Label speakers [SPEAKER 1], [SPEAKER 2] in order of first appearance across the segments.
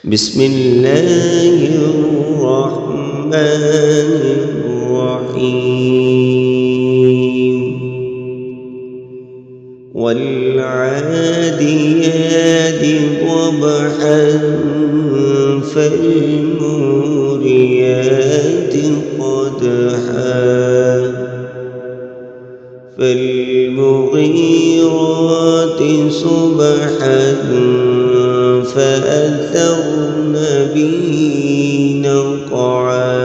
[SPEAKER 1] بسم الله الرحمن الرحيم والعاديات ضبحا فالموريات قدحا فالمغيرات صبحا فأثرن به نقعا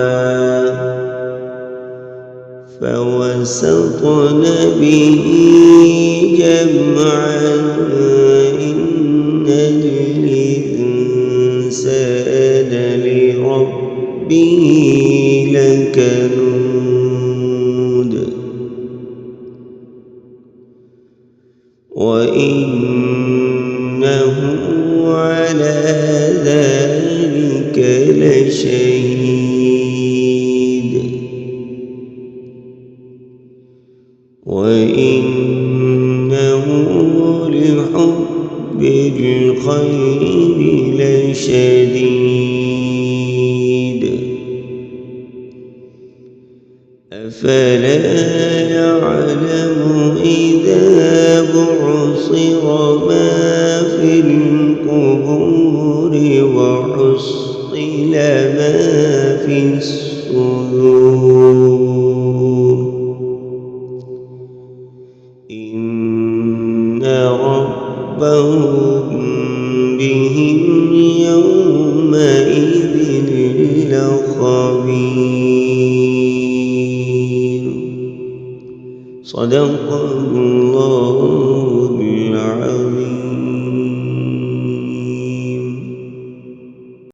[SPEAKER 1] فوسطن به جمعا إن الإنسان لربه لكنود وإنه على ذلك لشهيد وإنه لحب الخير لشديد أفلا يعلم إذا بعصر ما في القبور وحصل ما في الصدور إن ربهم بهم يومئذ لخبير. صدق الله